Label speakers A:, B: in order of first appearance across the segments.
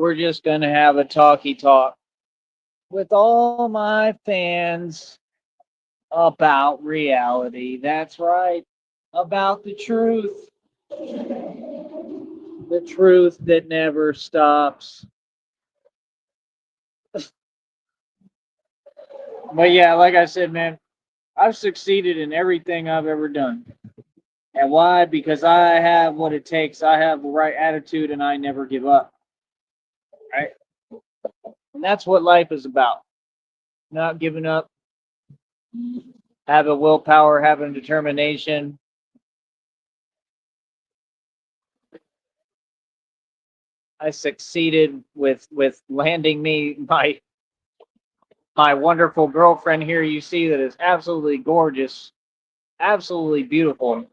A: we're just going to have a talkie talk with all my fans about reality. That's right. About the truth. The truth that never stops. But yeah, like I said, man, I've succeeded in everything I've ever done. And why? Because I have what it takes. I have the right attitude and I never give up. Right? And that's what life is about. Not giving up, having willpower, having determination. I succeeded with landing me my wonderful girlfriend here you see that is absolutely gorgeous, absolutely beautiful.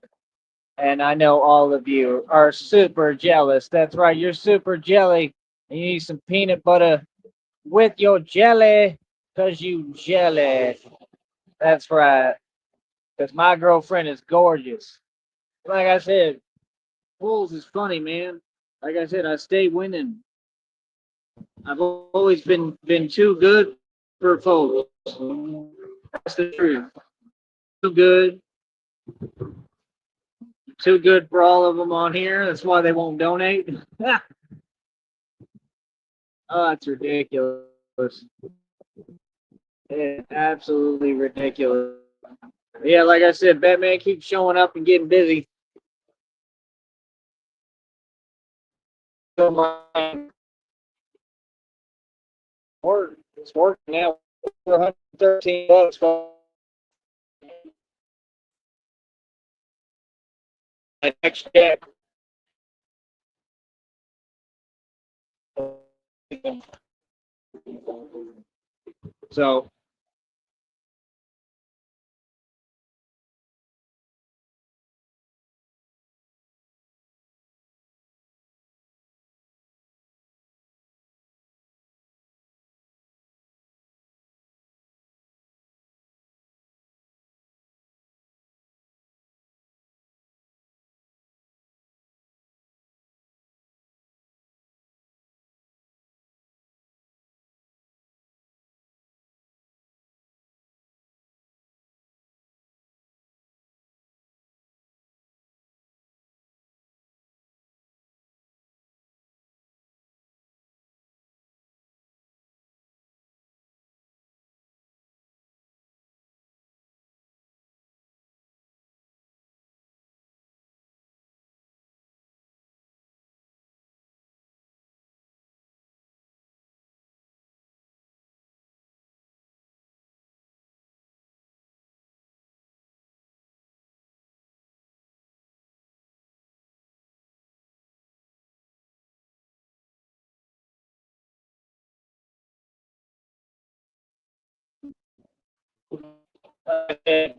A: And I know all of you are super jealous. That's right, you're super jelly. And you need some peanut butter with your jelly because you jelly. That's right, because my girlfriend is gorgeous. Like I said, pools is funny, man. Like I said, I stay winning. I've always been too good for folks. That's the truth. Too good, too good for all of them on here. That's why they won't donate. Oh, it's ridiculous. It's absolutely ridiculous. Yeah, like I said, Batman keeps showing up and getting busy. So it's working now. $113 for my next check. So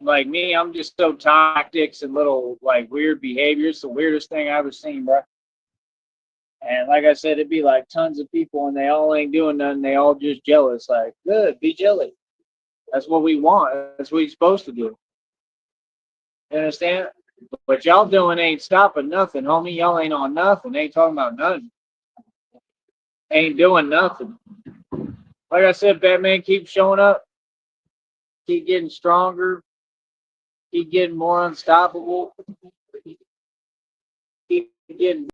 A: like me, I'm just so tactics and little like weird behaviors. The weirdest thing I've ever seen, bro. And like I said, it'd be like tons of people, and they all ain't doing nothing. They all just jealous. Like, good, be jelly. That's what we want. That's what you're supposed to do. You understand? What y'all doing ain't stopping nothing, homie. Y'all ain't on nothing. Ain't talking about nothing. Ain't doing nothing. Like I said, Batman keeps showing up, keep getting stronger, keep getting more unstoppable, keep getting.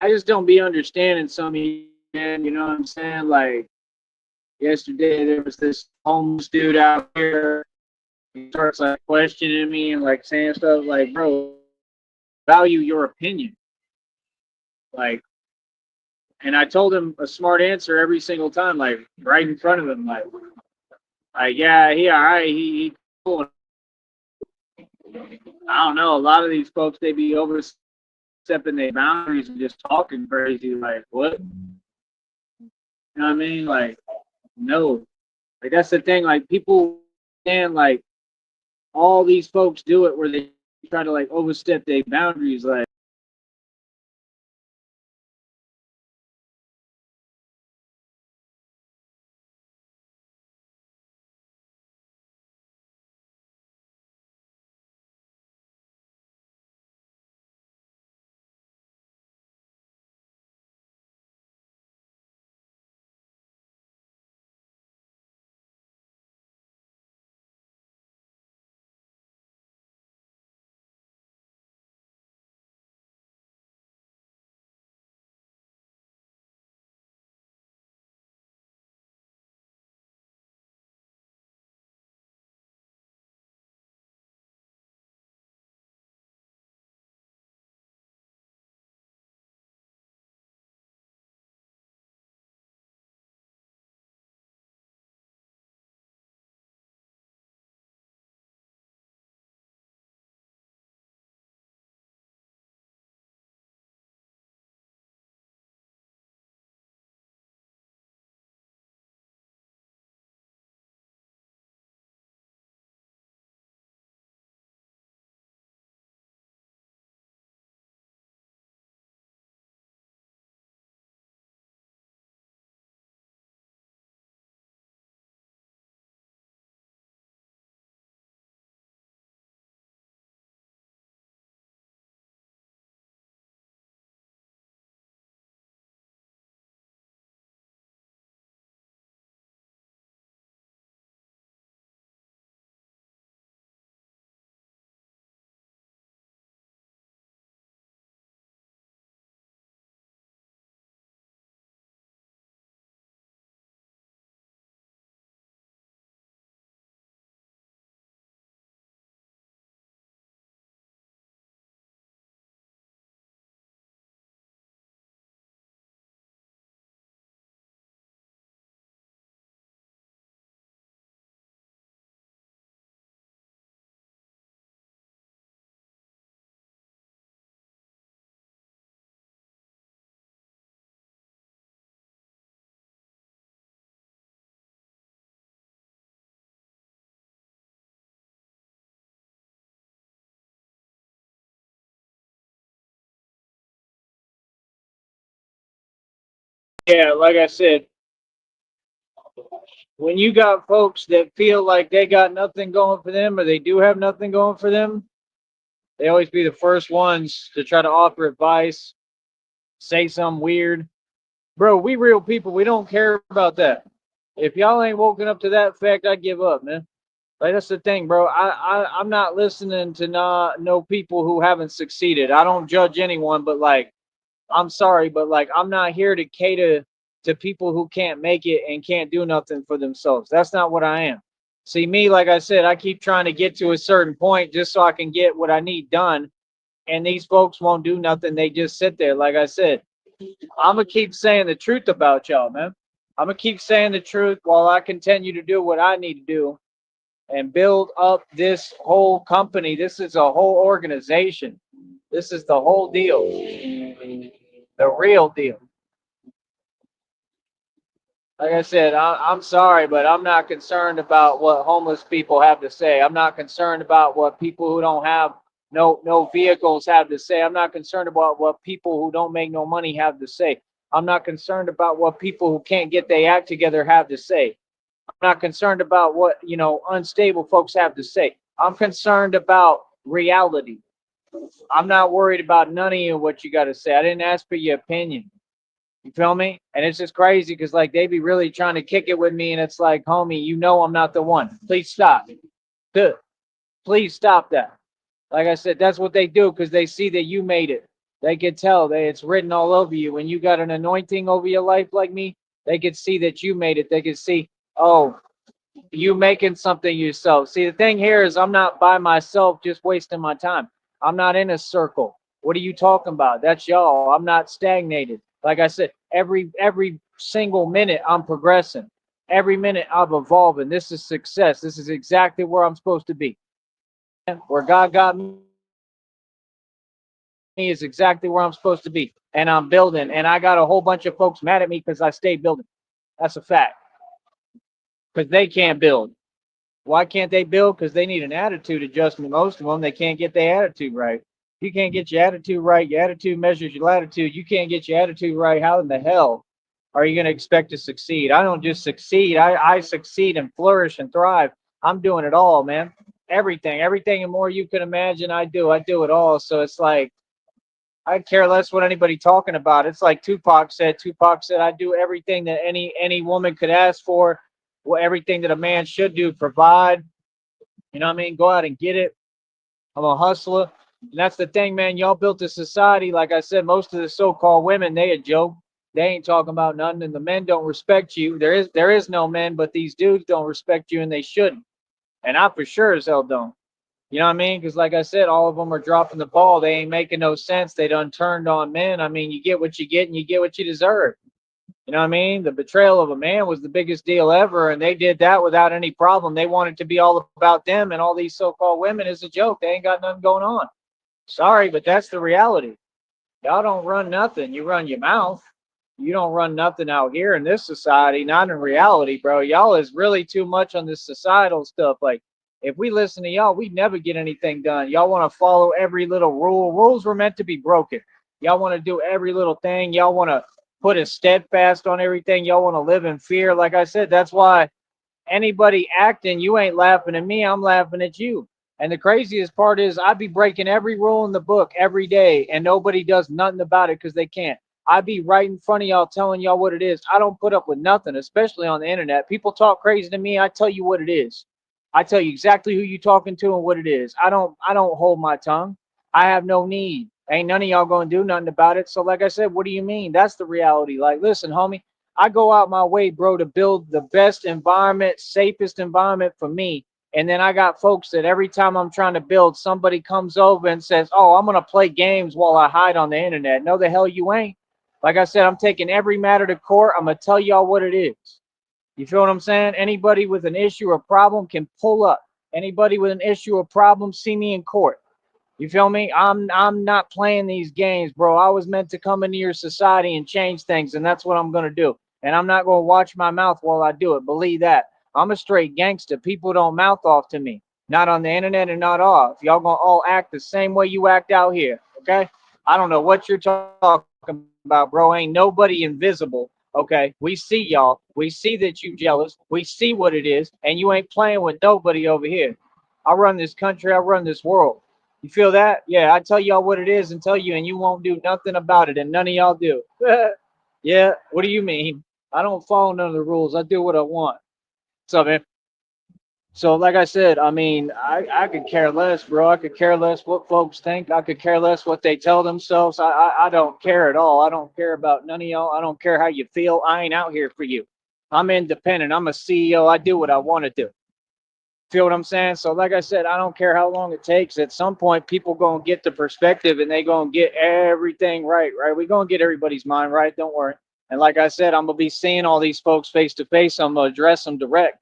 A: I just don't be understanding some of you, man. You know what I'm saying? Like yesterday, there was this homeless dude out here. He starts like questioning me and like saying stuff like, "Bro, value your opinion. Like, And I told him a smart answer every single time, like right in front of him, like yeah, he all right, he cool. I don't know. A lot of these folks, they be overstepping their boundaries and just talking crazy. Like what? You know what I mean? Like no. Like that's the thing. Like people, and like all these folks do it where they try to like overstep their boundaries. Like yeah, like I said, when you got folks that feel like they got nothing going for them or they do have nothing going for them, they always be the first ones to try to offer advice, say something weird. Bro, we real people. We don't care about that. If y'all ain't woken up to that fact, I give up, man. Like that's the thing, bro. I'm not listening to no people who haven't succeeded. I don't judge anyone, but like I'm sorry, but like I'm not here to cater to people who can't make it and can't do nothing for themselves. That's not what I am. See me, like I said, I keep trying to get to a certain point just so I can get what I need done. And these folks won't do nothing. They just sit there. Like I said, I'm gonna keep saying the truth about y'all, man. I'm gonna keep saying the truth while I continue to do what I need to do and build up this whole company. This is a whole organization. This is the whole deal, the real deal. Like I said, I'm sorry, but I'm not concerned about what homeless people have to say. I'm not concerned about what people who don't have no vehicles have to say. I'm not concerned about what people who don't make no money have to say. I'm not concerned about what people who can't get their act together have to say. I'm not concerned about what unstable folks have to say. I'm concerned about reality. I'm not worried about none of you what you got to say. I didn't ask for your opinion. You feel me? And it's just crazy because like they be really trying to kick it with me, and it's like, homie, I'm not the one. Please stop. Good. Please stop that. Like I said, that's what they do because they see that you made it. They can tell that it's written all over you. When you got an anointing over your life like me, they can see that you made it. They can see, oh, you making something yourself. See, the thing here is I'm not by myself just wasting my time. I'm not in a circle. What are you talking about? That's y'all. I'm not stagnated. Like I said, every single minute I'm progressing. Every minute I'm evolving. This is success. This is exactly where I'm supposed to be. Where God got me is exactly where I'm supposed to be. And I'm building. And I got a whole bunch of folks mad at me because I stay building. That's a fact. Because they can't build. Why can't they build? Because they need an attitude adjustment. Most of them, they can't get their attitude right. You can't get your attitude right. Your attitude measures your latitude. You can't get your attitude right. How in the hell are you going to expect to succeed? I don't just succeed. I succeed and flourish and thrive. I'm doing it all, man. Everything and more you can imagine, I do. I do it all. So it's like, I care less what anybody talking about. It's like Tupac said. Tupac said, "I do everything that any woman could ask for, well, everything that a man should do, provide. You know what I mean? Go out and get it. I'm a hustler." And that's the thing, man. Y'all built a society. Like I said, most of the so-called women, they a joke. They ain't talking about nothing, and the men don't respect you. There is no men, but these dudes don't respect you, and they shouldn't. And I for sure as hell don't. You know what I mean? Because like I said, all of them are dropping the ball. They ain't making no sense. They done turned on men. I mean, you get what you get, and you get what you deserve. You know what I mean? The betrayal of a man was the biggest deal ever, and they did that without any problem. They wanted to be all about them, and all these so-called women is a joke. They ain't got nothing going on. Sorry, but that's the reality. Y'all don't run nothing. You run your mouth. You don't run nothing out here in this society, not in reality, bro. Y'all is really too much on this societal stuff. Like, if we listen to y'all, we never get anything done. Y'all want to follow every little rule. Rules were meant to be broken. Y'all want to do every little thing. Y'all want to put a steadfast on everything. Y'all want to live in fear. Like I said, that's why anybody acting, you ain't laughing at me, I'm laughing at you. And the craziest part is I be breaking every rule in the book every day, and nobody does nothing about it because they can't. I be right in front of y'all telling y'all what it is. I don't put up with nothing, especially on the internet. People talk crazy to me, I tell you what it is. I tell you exactly who you talking to and what it is. I don't hold my tongue. I have no need. Ain't none of y'all gonna do nothing about it. So like I said, what do you mean? That's the reality. Like, listen, homie, I go out my way, bro, to build the best environment, safest environment for me. And then I got folks that every time I'm trying to build, somebody comes over and says, "Oh, I'm gonna play games while I hide on the internet." No, the hell you ain't. Like I said, I'm taking every matter to court. I'm gonna tell y'all what it is. You feel what I'm saying? Anybody with an issue or problem can pull up. Anybody with an issue or problem, see me in court. You feel me? I'm not playing these games, bro. I was meant to come into your society and change things, and that's what I'm gonna do. And I'm not gonna watch my mouth while I do it. Believe that. I'm a straight gangster. People don't mouth off to me. Not on the internet and not off. Y'all gonna all act the same way you act out here. Okay? I don't know what you're talking about, bro. Ain't nobody invisible. Okay, we see y'all. We see that you jealous. We see what it is, and you ain't playing with nobody over here. I run this country. I run this world. You feel that? Yeah, I tell y'all what it is and tell you, and you won't do nothing about it, and none of y'all do. Yeah, what do you mean? I don't follow none of the rules. I do what I want. What's up, man? So, like I said, I mean, I could care less, bro. I could care less what folks think. I could care less what they tell themselves. I don't care at all. I don't care about none of y'all. I don't care how you feel. I ain't out here for you. I'm independent. I'm a CEO. I do what I want to do. Feel what I'm saying? So, like I said, I don't care how long it takes. At some point, people gonna get the perspective and they gonna get everything right, right? We gonna get everybody's mind right. Don't worry. And like I said, I'm gonna be seeing all these folks face to face. I'm gonna address them direct.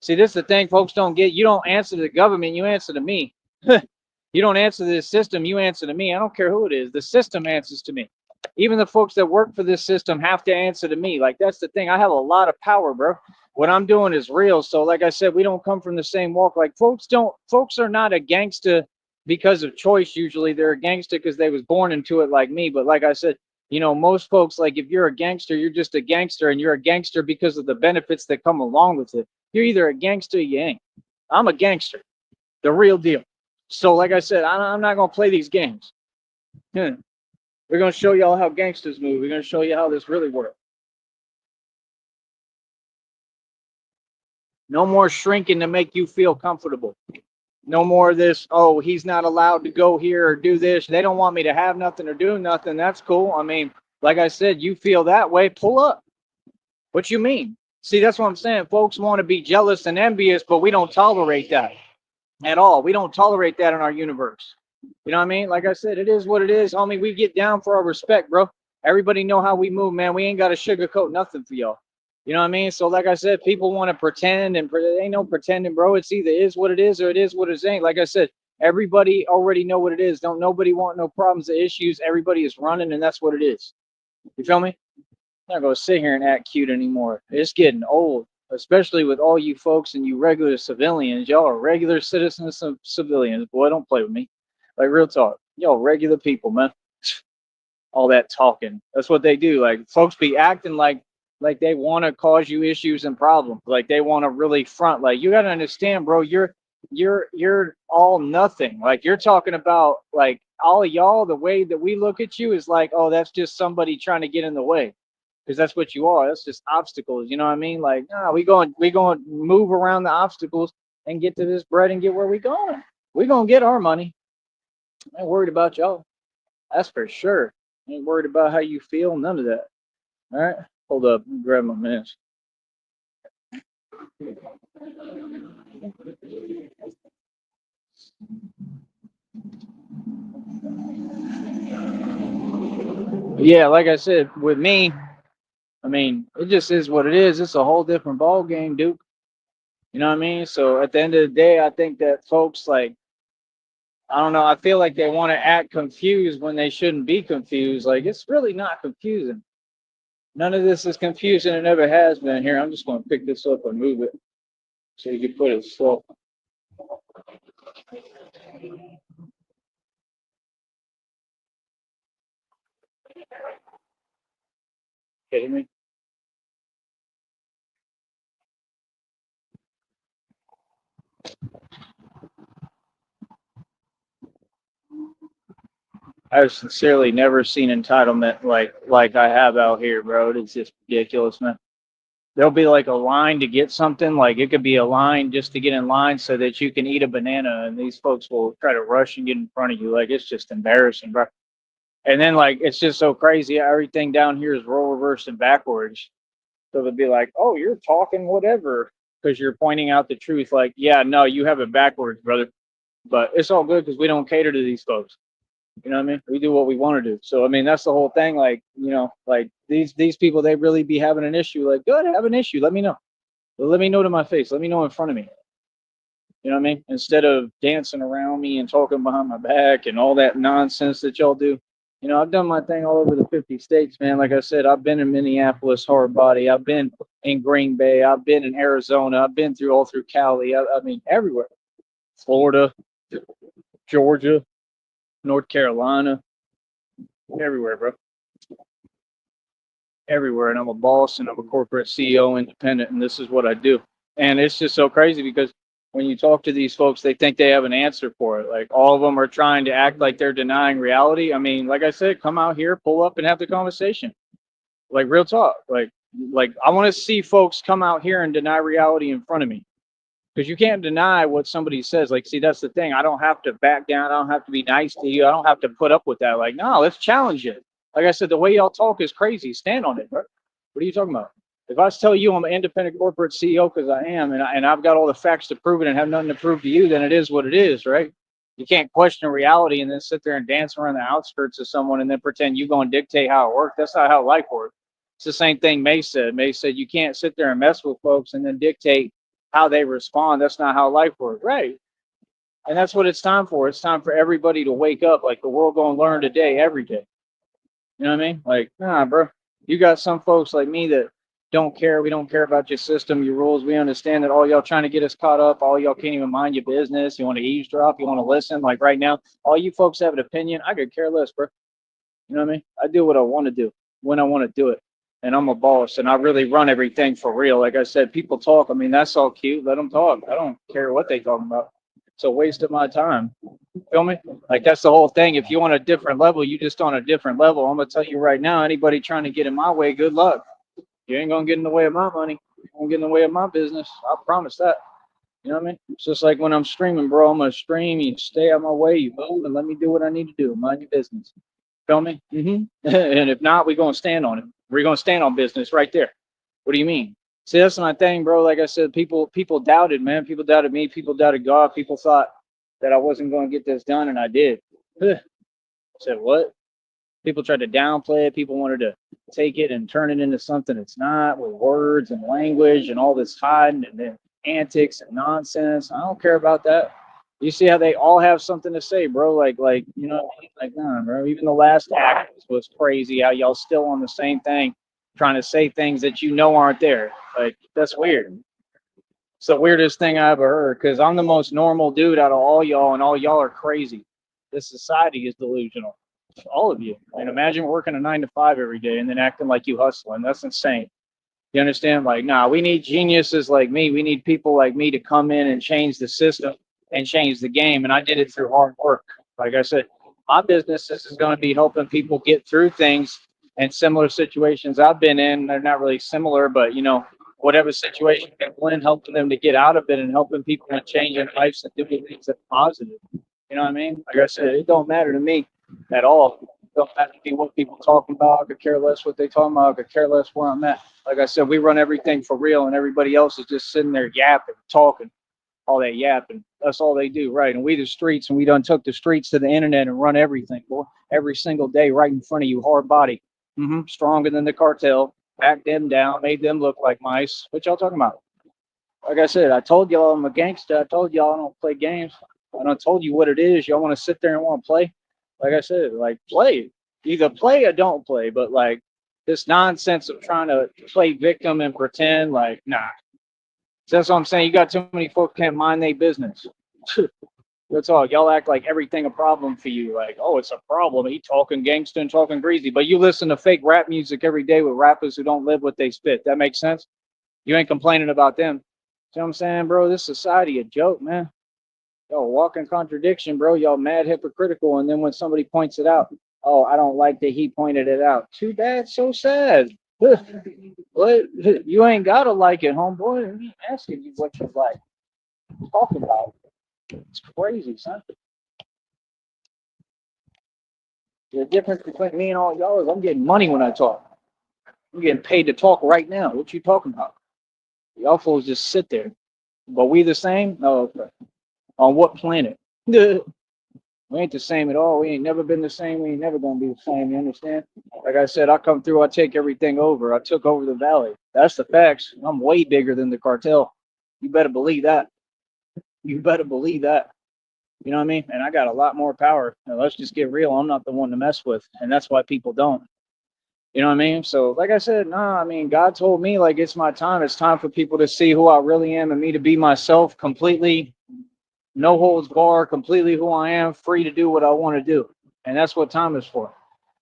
A: See, this is the thing folks don't get. You don't answer to the government. You answer to me. You don't answer to the system. You answer to me. I don't care who it is. The system answers to me. Even the folks that work for this system have to answer to me. Like, that's the thing. I have a lot of power, bro. What I'm doing is real. So, like I said, we don't come from the same walk. Like, folks are not a gangster because of choice. Usually they're a gangster because they was born into it like me. But like I said, most folks, like, if you're a gangster, you're just a gangster, and you're a gangster because of the benefits that come along with it. You're either a gangster or you ain't. I'm a gangster, the real deal. So, like I said, I'm not gonna play these games. We're gonna show y'all how gangsters move. We're gonna show you how this really works. No more shrinking to make you feel comfortable. No more of this, "Oh, he's not allowed to go here or do this." They don't want me to have nothing or do nothing. That's cool. I mean, like I said, you feel that way, pull up. What you mean? See, that's what I'm saying. Folks want to be jealous and envious, but we don't tolerate that at all. We don't tolerate that in our universe. You know what I mean? Like I said, it is what it is, homie. We get down for our respect, bro. Everybody know how we move, man. We ain't got to sugarcoat nothing for y'all. You know what I mean? So like I said, people want to pretend, and ain't no pretending, bro. It's either is what it is or it is what it ain't. Like I said, everybody already know what it is. Don't nobody want no problems or issues. Everybody is running, and that's what it is. You feel me? I'm not gonna sit here and act cute anymore. It's getting old, especially with all you folks and you regular civilians. Y'all are regular citizens of civilians. Boy, don't play with me. Like real talk. Y'all regular people, man. All that talking. That's what they do. Like folks be acting like they want to cause you issues and problems. Like they want to really front. Like you got to understand, bro. You're all nothing. Like you're talking about like all of y'all. The way that we look at you is like, oh, that's just somebody trying to get in the way, because that's what you are. That's just obstacles. You know what I mean? Like, nah, we going to move around the obstacles and get to this bread and get where we going. We gonna get our money. I ain't worried about y'all. That's for sure. Ain't worried about how you feel. None of that. All right. Hold up. Grab my minutes. Yeah, like I said, with me, I mean, it just is what it is. It's a whole different ball game, dude. You know what I mean? So at the end of the day, I think that folks like, I don't know, I feel like they want to act confused when they shouldn't be confused. Like it's really not confusing. None of this is confusing. It never has been. Here, I'm just going to pick this up and move it so you can put it slow. Kidding me? I've sincerely never seen entitlement like I have out here, bro. It's just ridiculous, man. There'll be like a line to get something, like it could be a line just to get in line so that you can eat a banana, and these folks will try to rush and get in front of you. Like it's just embarrassing, bro. And then like it's just so crazy. Everything down here is role reversed and backwards. So they'll be like, "Oh, you're talking whatever," because you're pointing out the truth. Like, yeah, no, you have it backwards, brother. But it's all good because we don't cater to these folks. You know what I mean? We do what we want to do. So I mean, that's the whole thing. Like, you know, like these people, they really be having an issue. Like, good, have an issue. Let me know. Let me know to my face. Let me know in front of me. You know what I mean? Instead of dancing around me and talking behind my back and all that nonsense that y'all do. You know, I've done my thing all over the 50 states, man. Like I said, I've been in Minneapolis, hard body. I've been in Green Bay. I've been in Arizona. I've been through all through Cali. I mean, everywhere. Florida, Georgia, North Carolina, everywhere, bro. Everywhere. And I'm a boss and I'm a corporate CEO, independent, and this is what I do. And it's just so crazy because when you talk to these folks, they think they have an answer for it. Like all of them are trying to act like they're denying reality. I mean, like I said, come out here, pull up and have the conversation. Like real talk. Like I want to see folks come out here and deny reality in front of me. Because you can't deny what somebody says. Like, see, that's the thing. I don't have to back down. I don't have to be nice to you. I don't have to put up with that. Like, no, let's challenge it. Like I said, the way y'all talk is crazy. Stand on it, bro. What are you talking about? If I tell you I'm an independent corporate CEO because I am, and I've got all the facts to prove it and have nothing to prove to you, then it is what it is, right? You can't question reality and then sit there and dance around the outskirts of someone and then pretend you're going to dictate how it works. That's not how life works. It's the same thing May said. May said you can't sit there and mess with folks and then dictate how they respond. That's not how life works, right? And that's what it's time for. It's time for everybody to wake up. Like the world gonna learn today, every day. You know what I mean? Like, nah, bro. You got some folks like me that don't care. We don't care about your system, your rules. We understand that all y'all trying to get us caught up. All y'all can't even mind your business. You want to eavesdrop. You want to listen. Like right now, all you folks have an opinion. I could care less, bro. You know what I mean? I do what I want to do when I want to do it. And I'm a boss and I really run everything for real. Like I said, people talk. I mean, that's all cute. Let them talk. I don't care what they talking about. It's a waste of my time. Feel me? Like that's the whole thing. If you want a different level, you just on a different level. I'm gonna tell you right now, anybody trying to get in my way, good luck. You ain't gonna get in the way of my money. You won't get in the way of my business. I promise that. You know what I mean? It's just like when I'm streaming, bro. I'm gonna stream. You stay out my way. You move and let me do what I need to do. Mind your business. Feel me? And if not, we're gonna stand on it. We're gonna stand on business right there. What do you mean? See, that's my thing, bro. Like I said, people doubted, man. People doubted me. People doubted God. People thought that I wasn't gonna get this done, and I did. Said what? People tried to downplay it. People wanted to take it and turn it into something it's not, with words and language and all this hiding and then antics and nonsense. I don't care about that. You see how they all have something to say, bro? Like you know what I mean? Like, nah, bro. Even the last act was crazy. How y'all still on the same thing, trying to say things that you know aren't there. Like, that's weird. It's the weirdest thing I ever heard because I'm the most normal dude out of all y'all, and all y'all are crazy. This society is delusional. All of you. And imagine working a 9 to 5 every day and then acting like you hustling. That's insane. You understand? Like, nah, we need geniuses like me. We need people like me to come in and change the system and change the game. And I did it through hard work. Like I said, my business is going to be helping people get through things and similar situations I've been in. They're not really similar, but you know, whatever situation people in, helping them to get out of it and helping people and changing lives and doing things that are positive. You know what I mean? Like I said, it don't matter to me at all. It don't matter to me what people talking about. I could care less what they talking about. I could care less where I'm at. Like I said, we run everything for real, and everybody else is just sitting there yapping, talking, all that yapping. That's all they do, right? And we the streets, and we done took the streets to the internet and run everything, boy, every single day, right in front of you, hard body, stronger than the cartel. Backed them down, made them look like mice. What y'all talking about? Like I said, I told y'all I'm a gangster. I told y'all I don't play games. I done told you what it is. Y'all want to sit there and want to play? Like I said, like play. Either play or don't play. But like this nonsense of trying to play victim and pretend, like, nah. So that's what I'm saying. You got too many folks can't mind their business. That's all. Y'all act like everything a problem for you. Like, oh, it's a problem. He talking gangster and talking greasy. But you listen to fake rap music every day with rappers who don't live what they spit. That makes sense? You ain't complaining about them. See what I'm saying, bro? This society a joke, man. Y'all walking contradiction, bro. Y'all mad hypocritical. And then when somebody points it out, oh, I don't like that he pointed it out. Too bad, so sad. What? You ain't gotta like it, homeboy. I'm asking you what you like. Talk about it. It's crazy, son. The difference between me and all y'all is I'm getting money when I talk. I'm getting paid to talk right now. What you talking about? Y'all fools just sit there. But we the same? No, okay. On what planet? We ain't the same at all. We ain't never been the same. We ain't never gonna be the same. You understand? Like I said, I come through. I take everything over. I took over the valley. That's the facts. I'm way bigger than the cartel. You better believe that. You better believe that. You know what I mean? And I got a lot more power. Now, let's just get real. I'm not the one to mess with, and that's why people don't. You know what I mean? So, like I said, nah. I mean, God told me like it's my time. It's time for people to see who I really am and me to be myself completely, no holds bar, completely who I am, free to do what I want to do. And that's what time is for.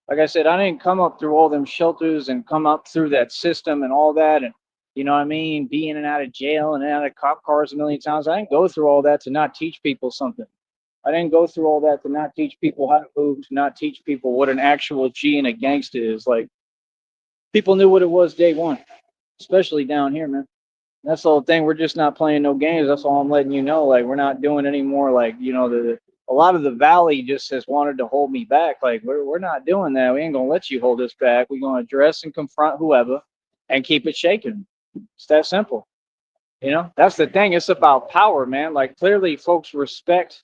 A: Like I said, I didn't come up through all them shelters and come up through that system and all that. And, you know what I mean? Be in and out of jail and out of cop cars a million times. I didn't go through all that to not teach people something. I didn't go through all that to not teach people how to move, to not teach people what an actual G and a gangster is. Like, people knew what it was day one, especially down here, man. That's the whole thing. We're just not playing no games. That's all I'm letting you know. Like, we're not doing any more. Like, you know, a lot of the valley just has wanted to hold me back. Like, we're not doing that. We ain't gonna let you hold us back. We're gonna address and confront whoever and keep it shaking. It's that simple. You know, that's the thing. It's about power, man. Like, clearly folks respect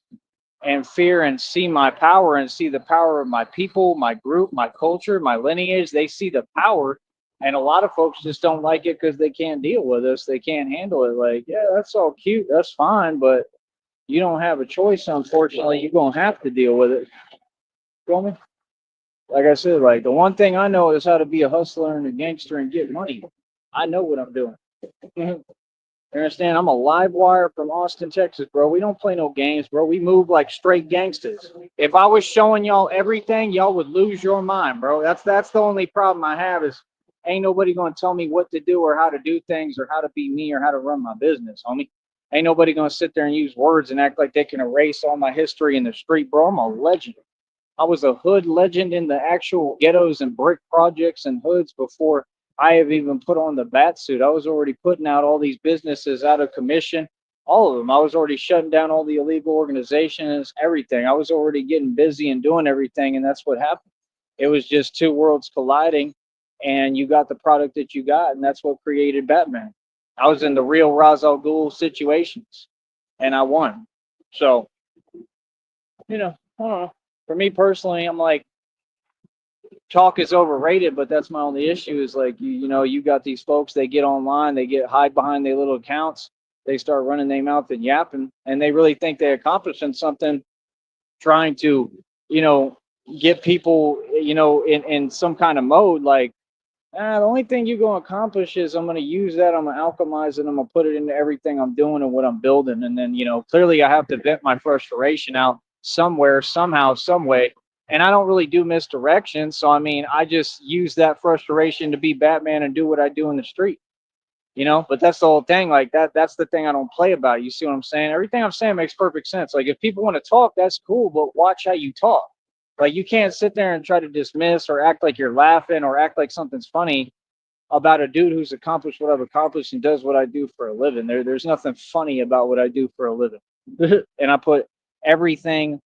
A: and fear and see my power and see the power of my people, my group, my culture, my lineage. They see the power. And a lot of folks just don't like it because they can't deal with us. They can't handle it. Like, yeah, that's all cute. That's fine. But you don't have a choice, unfortunately. You're going to have to deal with it. Feel me? Like I said, like the one thing I know is how to be a hustler and a gangster and get money. I know what I'm doing. You understand? I'm a live wire from Austin, Texas, bro. We don't play no games, bro. We move like straight gangsters. If I was showing y'all everything, y'all would lose your mind, bro. That's the only problem I have is ain't nobody gonna tell me what to do or how to do things or how to be me or how to run my business, homie. Ain't nobody gonna sit there and use words and act like they can erase all my history in the street, bro. I'm a legend. I was a hood legend in the actual ghettos and brick projects and hoods before I have even put on the bat suit. I was already putting out all these businesses out of commission, all of them. I was already shutting down all the illegal organizations, everything. I was already getting busy and doing everything, and that's what happened. It was just two worlds colliding, and you got the product that you got, and that's what created Batman. I was in the real Ra's al Ghul situations, and I won. So, I don't know. For me personally, I'm like, Talk is overrated, but that's my only issue is like you know you got these folks, they get online, they get hide behind their little accounts, they start running their mouth and yapping, and they really think they're accomplishing something, trying to you know get people in some kind of mode like the only thing you're going to accomplish is I'm going to use that, I'm going to alchemize it, I'm going to put it into everything I'm doing and what I'm building. And then, clearly I have to vent my frustration out somewhere, somehow, some way. And I don't really do misdirection. So, I mean, I just use that frustration to be Batman and do what I do in the street, but that's the whole thing. Like that's the thing I don't play about. You see what I'm saying? Everything I'm saying makes perfect sense. Like if people want to talk, that's cool, but watch how you talk. Like you can't sit there and try to dismiss or act like you're laughing or act like something's funny about a dude who's accomplished what I've accomplished and does what I do for a living. There's nothing funny about what I do for a living. And I put everything,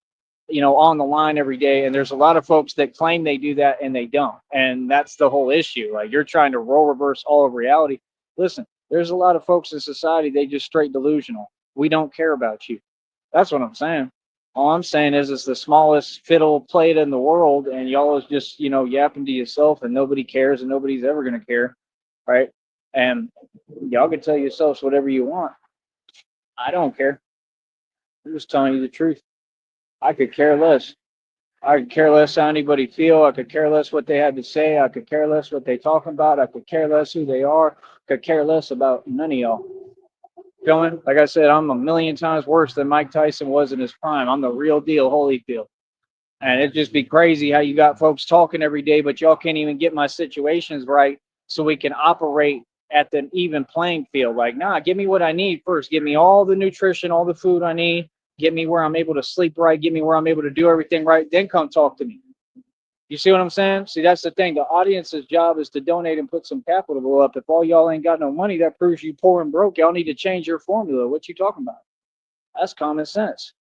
A: on the line every day. And there's a lot of folks that claim they do that and they don't. And that's the whole issue. Like you're trying to role reverse all of reality. Listen, there's a lot of folks in society, they just straight delusional. We don't care about you. That's what I'm saying. All I'm saying is it's the smallest fiddle played in the world, and y'all is just, yapping to yourself, and nobody cares, and nobody's ever gonna care, right? And y'all can tell yourselves whatever you want. I don't care. I'm just telling you the truth. I could care less. I could care less how anybody feel. I could care less what they had to say. I could care less what they talking about. I could care less who they are. Could care less about none of y'all. Feeling like I said, I'm a million times worse than Mike Tyson was in his prime. I'm the real deal, Holyfield. And it'd just be crazy how you got folks talking every day, but y'all can't even get my situations right so we can operate at the even playing field. Like, nah, give me what I need first. Give me all the nutrition, all the food I need. Get me where I'm able to sleep right. Get me where I'm able to do everything right. Then come talk to me. You see what I'm saying? See, that's the thing. The audience's job is to donate and put some capital up. If all y'all ain't got no money, that proves you poor and broke. Y'all need to change your formula. What you talking about? That's common sense.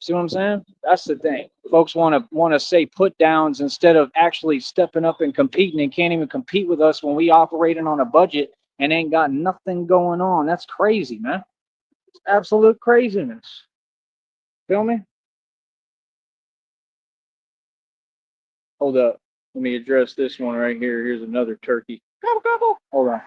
A: See what I'm saying? That's the thing. Folks want to say put downs instead of actually stepping up and competing, and can't even compete with us when we operating on a budget and ain't got nothing going on. That's crazy, man. It's absolute craziness. Feel me? Hold up. Let me address this one right here. Here's another turkey. Gobble, gobble. Hold on.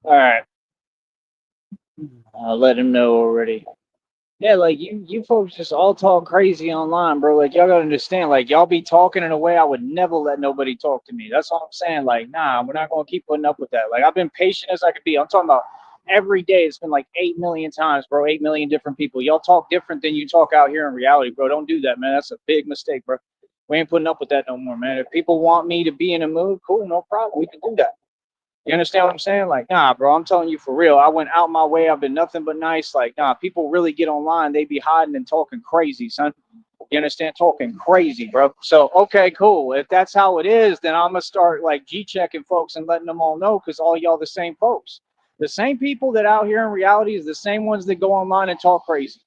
A: All right, I'll let him know already. Yeah, like you folks just all talk crazy online, bro. Like y'all gotta understand, like y'all be talking in a way I would never let nobody talk to me. That's all I'm saying. Like, nah, we're not gonna keep putting up with that. Like I've been patient as I could be. I'm talking about every day. It's been like 8 million times, bro. 8 million different people. Y'all talk different than you talk out here in reality, bro. Don't do that, man. That's a big mistake, bro. We ain't putting up with that no more, man. If people want me to be in a mood, cool, no problem. We can do that. You understand what I'm saying? Like, nah, bro, I'm telling you for real. I went out my way. I've been nothing but nice. Like, nah, people really get online. They be hiding and talking crazy, son. You understand? Talking crazy, bro. So, okay, cool. If that's how it is, then I'm going to start like G checking folks and letting them all know because all y'all the same folks. The same people that out here in reality is the same ones that go online and talk crazy.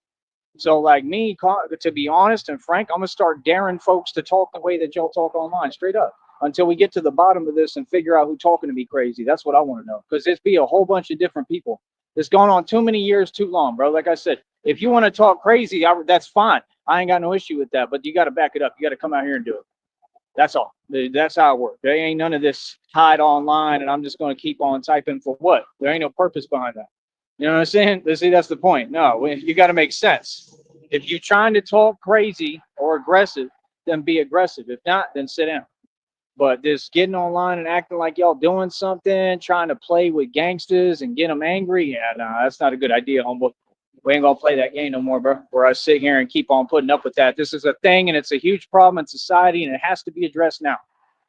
A: So, like me, to be honest and frank, I'm gonna start daring folks to talk the way that y'all talk online, straight up, until we get to the bottom of this and figure out who's talking to me crazy. That's what I want to know, because there's be a whole bunch of different people. It's gone on too many years, too long, bro. Like I said, if you want to talk crazy, that's fine. I ain't got no issue with that, but you got to back it up. You got to come out here and do it. That's all. That's how it works. There ain't none of this hide online, and I'm just going to keep on typing for what? There ain't no purpose behind that. You know what I'm saying? See, that's the point. No, you got to make sense. If you're trying to talk crazy or aggressive, then be aggressive. If not, then sit down. But this getting online and acting like y'all doing something, trying to play with gangsters and get them angry, yeah, nah, that's not a good idea, homeboy. We ain't gonna play that game no more, bro. Where I sit here and keep on putting up with that. This is a thing, and it's a huge problem in society, and it has to be addressed now.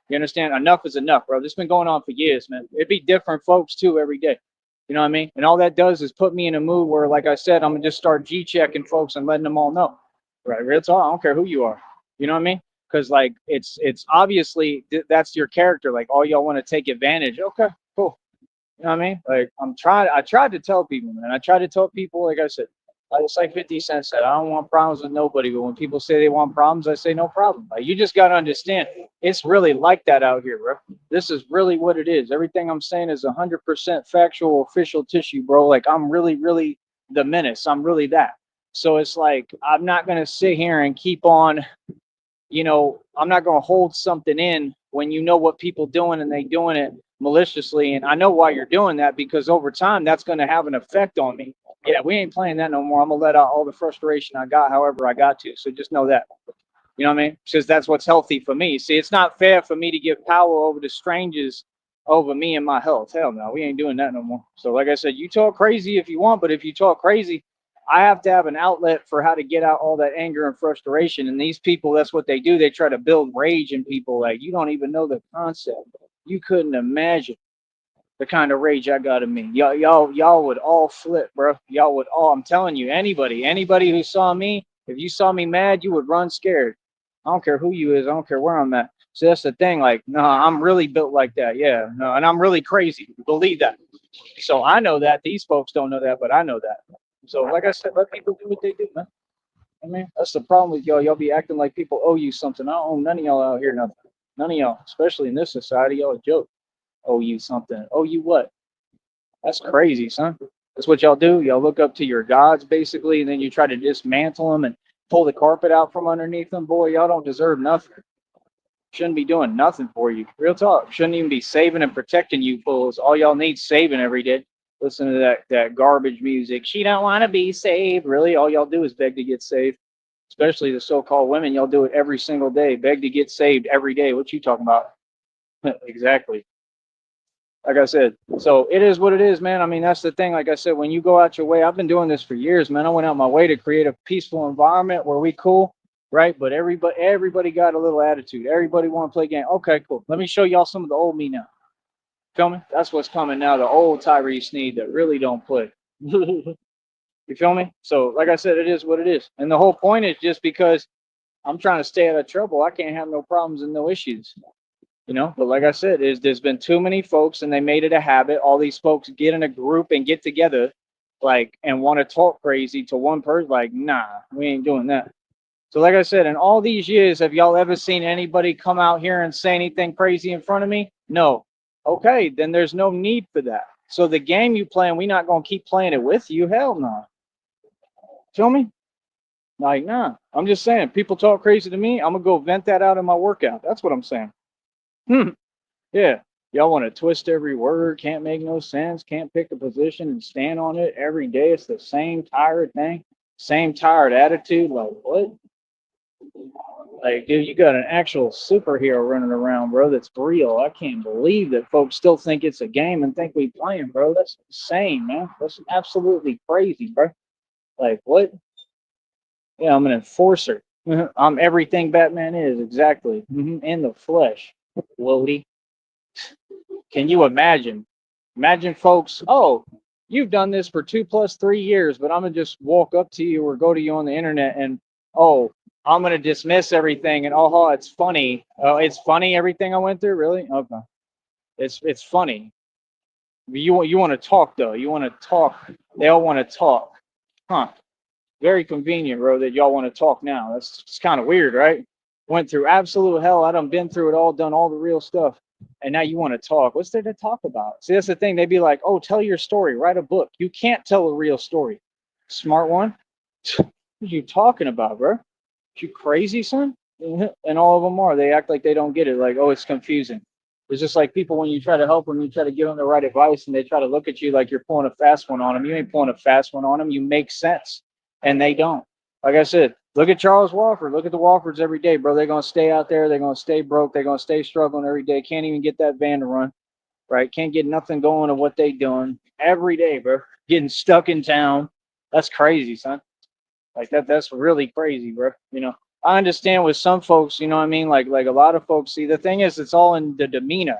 A: You understand? Enough is enough, bro. This has been going on for years, man. It'd be different folks too every day. You know what I mean? And all that does is put me in a mood where, like I said, I'm gonna just start G checking folks and letting them all know. Right? Real talk. I don't care who you are. You know what I mean? Because like it's obviously that's your character. Like all y'all want to take advantage. Okay, cool. You know what I mean? Like I tried to tell people, man. I tried to tell people, like I said, it's like 50 Cent said, I don't want problems with nobody. But when people say they want problems, I say no problem. Like you just gotta understand, it's really like that out here, bro. This is really what it is. Everything I'm saying is 100% factual, official tissue, bro. Like I'm really, really the menace. I'm really that. So it's like I'm not gonna sit here and keep on, I'm not going to hold something in when you know what people doing and they doing it maliciously. And I know why you're doing that because over time that's going to have an effect on me. Yeah, we ain't playing that no more. I'm gonna let out all the frustration I got, however I got to. So just know that. You know what I mean? Because that's what's healthy for me. See, it's not fair for me to give power over to strangers over me and my health. Hell no, we ain't doing that no more. So like I said, you talk crazy if you want, but if you talk crazy, I have to have an outlet for how to get out all that anger and frustration. And these people, that's what they do. They try to build rage in people. Like you don't even know the concept. You couldn't imagine the kind of rage I got in me. Y'all would all flip, bro. Y'all would all. I'm telling you, anybody who saw me, if you saw me mad, you would run scared. I don't care who you is. I don't care where I'm at. So that's the thing. Like, no, I'm really built like that. Yeah, no, and I'm really crazy. Believe that. So I know that these folks don't know that, but I know that. So like I said, let people do what they do, man. I mean, that's the problem with y'all. Y'all be acting like people owe you something. I don't owe none of y'all out here nothing. None of y'all, especially in this society, y'all a joke. Owe you something. Owe you what? That's crazy, son. That's what y'all do. Y'all look up to your gods, basically, and then you try to dismantle them and pull the carpet out from underneath them. Boy, y'all don't deserve nothing. Shouldn't be doing nothing for you. Real talk. Shouldn't even be saving and protecting you fools. All y'all need saving every day. Listen to that garbage music. She don't want to be saved. Really, all y'all do is beg to get saved. Especially the so-called women. Y'all do it every single day. Beg to get saved every day. What you talking about? Exactly. Like I said, so it is what it is, man. I mean, that's the thing. Like I said, when you go out your way, I've been doing this for years, man. I went out my way to create a peaceful environment where we cool, right? But everybody got a little attitude. Everybody want to play game. Okay, cool. Let me show y'all some of the old me now. Feel me? That's what's coming now. The old Tyree Sneed that really don't play. You feel me? So, like I said, it is what it is. And the whole point is just because I'm trying to stay out of trouble, I can't have no problems and no issues. But like I said, there's been too many folks and they made it a habit. All these folks get in a group and get together like and want to talk crazy to one person. Like, nah, we ain't doing that. So like I said, in all these years, have y'all ever seen anybody come out here and say anything crazy in front of me? No. Okay, then there's no need for that. So the game you playing, we not gonna keep playing it with you. Hell no. Feel me? Like, nah. I'm just saying, people talk crazy to me, I'm gonna go vent that out in my workout. That's what I'm saying. Yeah. Y'all want to twist every word, can't make no sense, can't pick a position and stand on it every day. It's the same tired thing, same tired attitude. Like, what? Like, dude, you got an actual superhero running around, bro, that's real. I can't believe that folks still think it's a game and think we playing, bro. That's insane, man. That's absolutely crazy, bro. Like, what? Yeah, I'm an enforcer. I'm everything Batman is, exactly. In the flesh. Lodi. Can you imagine? Imagine, folks, oh, you've done this for 2 plus 3 years, but I'm going to just walk up to you or go to you on the internet and, oh, I'm going to dismiss everything and, oh, it's funny. Oh, it's funny everything I went through? Really? Okay. It's funny. You want to talk, though. You want to talk. They all want to talk. Huh. Very convenient, bro, that y'all want to talk now. That's just kind of weird, right? Went through absolute hell. I done been through it all, done all the real stuff. And now you want to talk. What's there to talk about? See, that's the thing. They'd be like, oh, tell your story, write a book. You can't tell a real story. Smart one? What are you talking about, bro? You crazy, son? And all of them are. They act like they don't get it. Like, oh, it's confusing. It's just like people when you try to help them, you try to give them the right advice, and they try to look at you like you're pulling a fast one on them. You ain't pulling a fast one on them. You make sense, and they don't. Like I said, look at Charles Walford. Look at the Walfords every day, bro. They're gonna stay out there. They're gonna stay broke. They're gonna stay struggling every day. Can't even get that van to run. Right? Can't get nothing going of what they doing every day, bro. Getting stuck in town. That's crazy, son. Like that's really crazy, bro. I understand with some folks, you know what I mean? Like a lot of folks see the thing is it's all in the demeanor.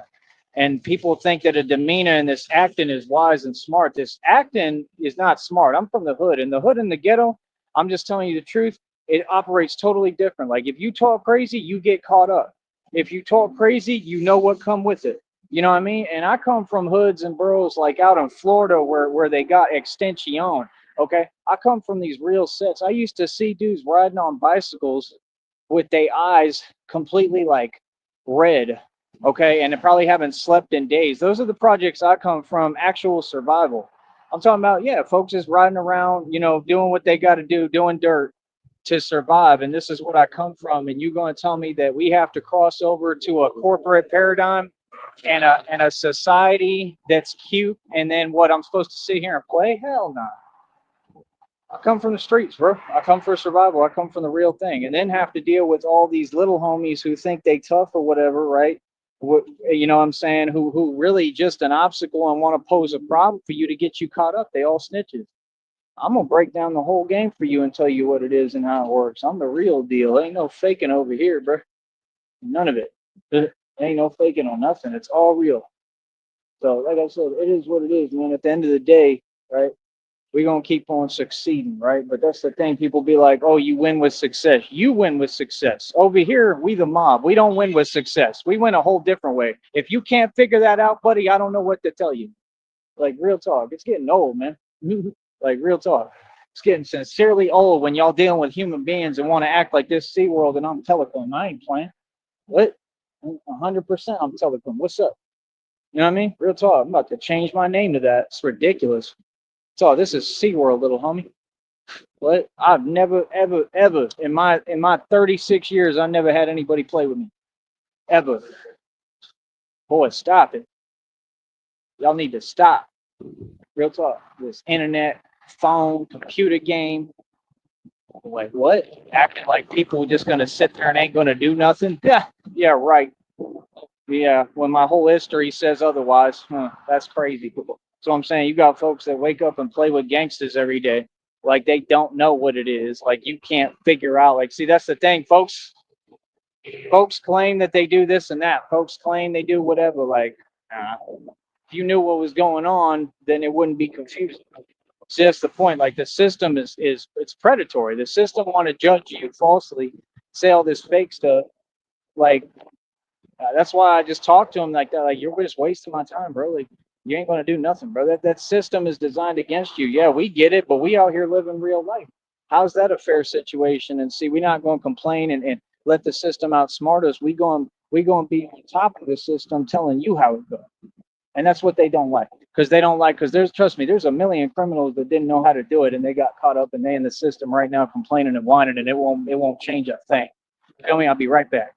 A: And people think that a demeanor and this acting is wise and smart. This acting is not smart. I'm from the hood. And the hood and the ghetto, I'm just telling you the truth, it operates totally different. Like if you talk crazy, you get caught up. If you talk crazy, you know what come with it. You know what I mean? And I come from hoods and boroughs like out in Florida where they got extension. Okay, I come from these real sets. I used to see dudes riding on bicycles with their eyes completely like red. Okay, and they probably haven't slept in days. Those are the projects I come from, actual survival. I'm talking about, yeah, folks is riding around, doing what they got to do, doing dirt to survive. And this is what I come from. And you going to tell me that we have to cross over to a corporate paradigm and a society that's cute, and then what I'm supposed to sit here and play? Hell no. I come from the streets, bro. I come for survival. I come from the real thing, and then have to deal with all these little homies who think they tough or whatever, right? You know what I'm saying? Who really just an obstacle and want to pose a problem for you to get you caught up. They all snitches. I'm gonna break down the whole game for you and tell you what it is and how it works. I'm the real deal. Ain't no faking over here, bro. None of it. Ain't no faking on nothing. It's all real. So, like I said, it is what it is, man. At the end of the day, right? We're gonna keep on succeeding, right? But that's the thing. People be like, "Oh, you win with success. You win with success." Over here, we the mob. We don't win with success. We win a whole different way. If you can't figure that out, buddy, I don't know what to tell you. Like real talk, it's getting old, man. Like real talk, it's getting sincerely old when y'all dealing with human beings and want to act like this SeaWorld and I'm Telecom. I ain't playing. What? 100%. I'm Telecom. What's up? You know what I mean? Real talk. I'm about to change my name to that. It's ridiculous. So this is SeaWorld, little homie. What? I've never, ever, ever in my 36 years, I never had anybody play with me. Ever. Boy, stop it. Y'all need to stop. Real talk. This internet, phone, computer game. Like what? Acting like people just gonna sit there and ain't gonna do nothing? Yeah, yeah, right. Yeah, when my whole history says otherwise, that's crazy. So I'm saying you got folks that wake up and play with gangsters every day, like they don't know what it is. Like you can't figure out. Like, see, that's the thing, folks. Folks claim that they do this and that. Folks claim they do whatever. Like, if you knew what was going on, then it wouldn't be confusing. See, that's the point. Like the system is it's predatory. The system want to judge you falsely, say all this fake stuff. Like that's why I just talk to him like that. Like you're just wasting my time, bro. Like you ain't gonna do nothing, bro. That system is designed against you. Yeah, we get it, but we out here living real life. How's that a fair situation? And see, we're not going to complain and let the system outsmart us. We going to be on top of the system, telling you how it goes. And that's what they don't like, because there's, trust me, there's a million criminals that didn't know how to do it and they got caught up and they in the system right now complaining and whining and it won't change a thing. Tell me, I'll be right back.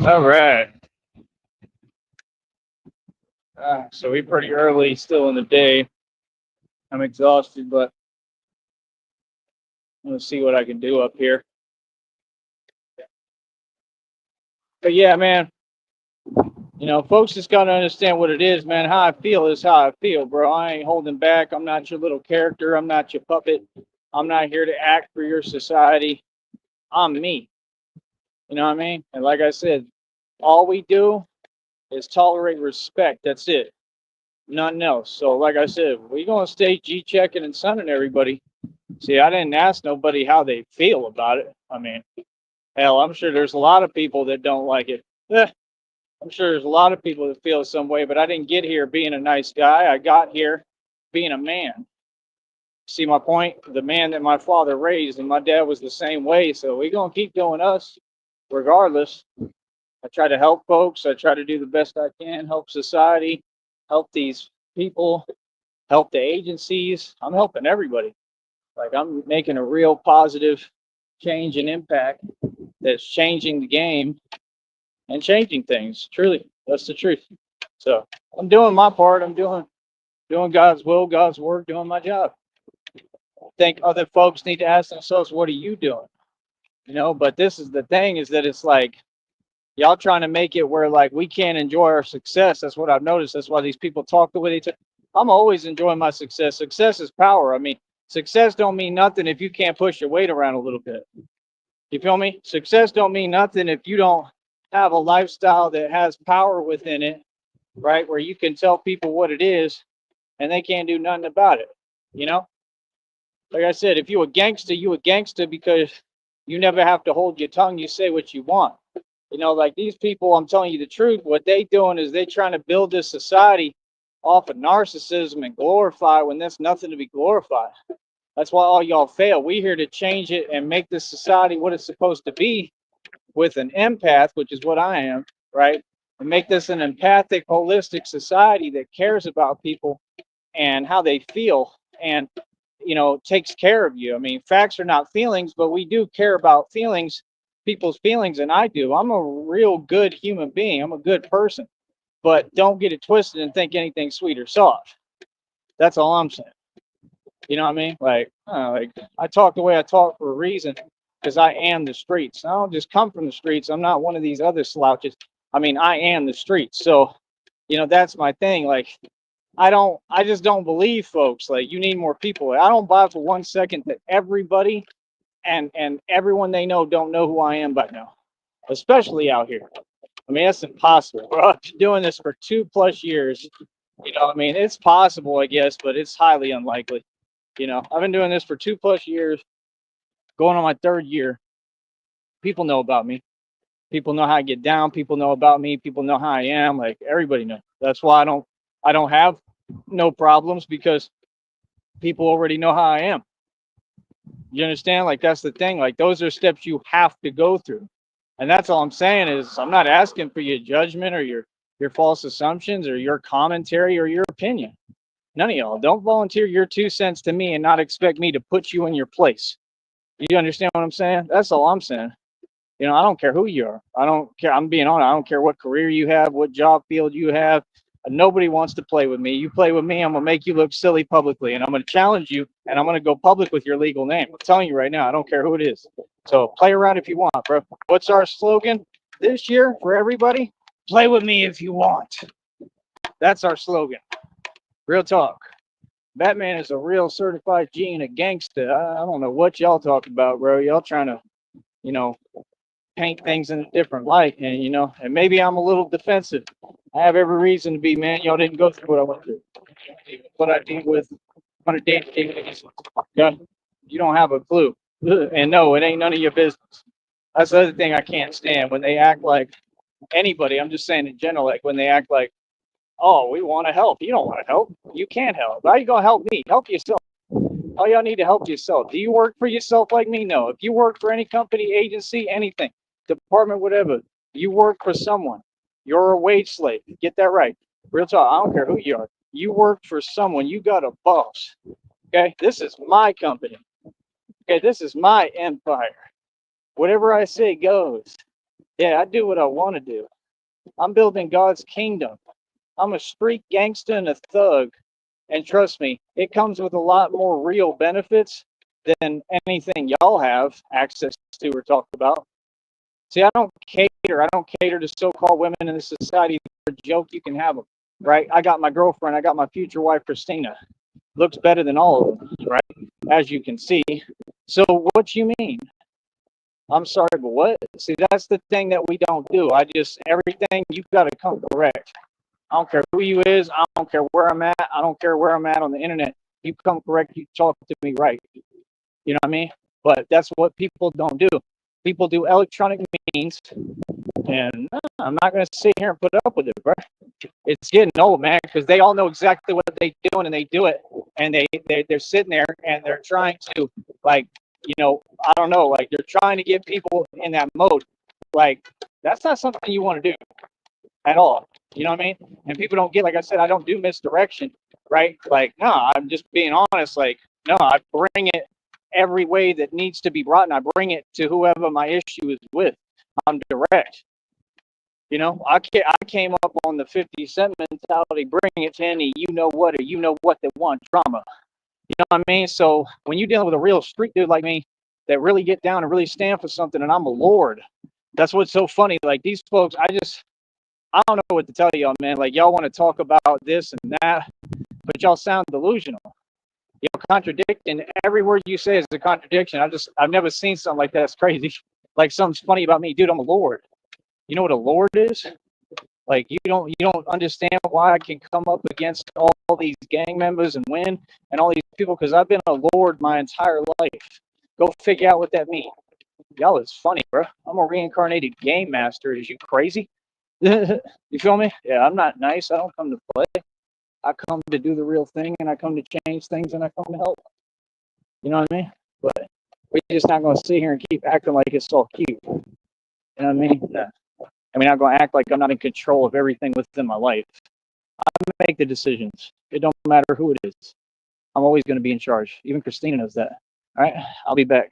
A: All right. So we pretty early still in the day. I'm exhausted, but I'm gonna see what I can do up here. But yeah, man, folks just gotta understand what it is, man. How I feel is how I feel, bro. I ain't holding back. I'm not your little character. I'm not your puppet. I'm not here to act for your society. I'm me. You know what I mean? And like I said, all we do is tolerate respect. That's it. Nothing else. So like I said, we gonna stay G checking and sunning everybody. See, I didn't ask nobody how they feel about it. I mean, hell, I'm sure there's a lot of people that don't like it. I'm sure there's a lot of people that feel some way, but I didn't get here being a nice guy. I got here being a man. See my point? The man that my father raised, and my dad was the same way. So we gonna keep doing us, regardless. I try to help folks. I try to do the best I can, help society, help these people, help the agencies. I'm helping everybody. Like I'm making a real positive change and impact that's changing the game and changing things. Truly, that's the truth. So I'm doing my part. I'm doing God's will, God's work, doing my job. I think other folks need to ask themselves, what are you doing? But this is the thing, is that it's like y'all trying to make it where like we can't enjoy our success. That's what I've noticed. That's why these people talk the way they talk. I'm always enjoying my success. Success is power. I mean, success don't mean nothing if you can't push your weight around a little bit. You feel me? Success don't mean nothing if you don't have a lifestyle that has power within it, right? Where you can tell people what it is and they can't do nothing about it. You know? Like I said, if you a gangster because you never have to hold your tongue, you say what you want. Like these people, I'm telling you the truth, what they doing is they trying to build this society off of narcissism and glorify when there's nothing to be glorified. That's why all y'all fail. We here to change it and make this society what it's supposed to be with an empath, which is what I am, right? And make this an empathic, holistic society that cares about people and how they feel and, takes care of you. I mean, facts are not feelings, but we do care about feelings, people's feelings, and I do. I'm a real good human being. I'm a good person, but don't get it twisted and think anything sweet or soft. That's all I'm saying. You know what I mean? Like I talk the way I talk for a reason because I am the streets. I don't just come from the streets. I'm not one of these other slouches. I mean, I am the streets. So, that's my thing. Like, I just don't believe folks. Like, you need more people. I don't buy for 1 second that everybody and everyone they know don't know who I am by now, especially out here. I mean, that's impossible. I've been doing this for 2+ years. I mean, it's possible, I guess, but it's highly unlikely. I've been doing this for 2+ years, going on my third year. People know about me. People know how I get down. People know about me. People know how I am. Like everybody knows. That's why I don't have no problems because people already know how I am. You understand? Like that's the thing. Like those are steps you have to go through. And that's all I'm saying is I'm not asking for your judgment or your false assumptions or your commentary or your opinion. None of y'all. Don't volunteer your 2 cents to me and not expect me to put you in your place. You understand what I'm saying? That's all I'm saying. I don't care who you are. I don't care. I'm being honest. I don't care what career you have, what job field you have. Nobody wants to play with me. You play with me, I'm going to make you look silly publicly. And I'm going to challenge you. And I'm going to go public with your legal name. I'm telling you right now, I don't care who it is. So play around if you want, bro. What's our slogan this year for everybody? Play with me if you want. That's our slogan. Real talk. Batman is a real certified G and a gangster. I don't know what y'all talk about, bro. Y'all trying to, paint things in a different light, and maybe I'm a little defensive. I have every reason to be, man. Y'all didn't go through what I went through, what I deal with on a day-to-day basis. Yeah, you don't have a clue, and no, it ain't none of your business. That's the other thing I can't stand when they act like anybody. I'm just saying in general, like when they act like, oh, we want to help. You don't want to help. You can't help. How you gonna help me? Help yourself. All y'all need to help yourself. Do you work for yourself like me? No. If you work for any company, agency, anything, department, whatever, you work for someone. You're a wage slave. Get that right. Real talk. I don't care who you are. You work for someone. You got a boss. Okay. This is my company. Okay. This is my empire. Whatever I say goes. Yeah, I do what I want to do. I'm building God's kingdom. I'm a street gangster and a thug. And trust me, it comes with a lot more real benefits than anything y'all have access to or talk about. See, I don't cater. I don't cater to so-called women in this society. They're a joke. You can have them, right? I got my girlfriend. I got my future wife, Christina. Looks better than all of them, right? As you can see. So what you mean? I'm sorry, but what? See, that's the thing that we don't do. Everything, you got to come correct. I don't care who you is. I don't care where I'm at. I don't care where I'm at on the internet. You come correct. You talk to me right. You know what I mean? But that's what people don't do. People do electronic means, and I'm not going to sit here and put up with it, bro. It's getting old, man, because they all know exactly what they're doing, and they do it, and they're sitting there and they're trying to, like, I don't know, like they're trying to get people in that mode. Like, that's not something you want to do at all. You know what I mean? And people don't get, like I said, I don't do misdirection, right? Like, no, I'm just being honest. Like, no, I bring it every way that needs to be brought, and I bring it to whoever my issue is with. I'm direct. I came up on the 50 Cent mentality, bring it to any you know what or you know what that want drama. You know what I mean? So when you're dealing with a real street dude like me that really get down and really stand for something, and I'm a lord, that's what's so funny. Like these folks, I don't know what to tell y'all, man. Like y'all want to talk about this and that, but y'all sound delusional. Contradicting every word you say is a contradiction. I've never seen something like that. It's crazy. Like something's funny about me, dude. I'm a lord. You know what a lord is? Like you don't understand why I can come up against all these gang members and win and all these people because I've been a lord my entire life. Go figure out what that means. Y'all is funny, bro. I'm a reincarnated game master. Is you crazy? You feel me? Yeah, I'm not nice. I don't come to play. I come to do the real thing, and I come to change things, and I come to help. You know what I mean? But we're just not going to sit here and keep acting like it's all cute. You know what I mean? Yeah. I mean, I'm going to act like I'm not in control of everything within my life. I make the decisions. It don't matter who it is. I'm always going to be in charge. Even Christina knows that. All right, I'll be back.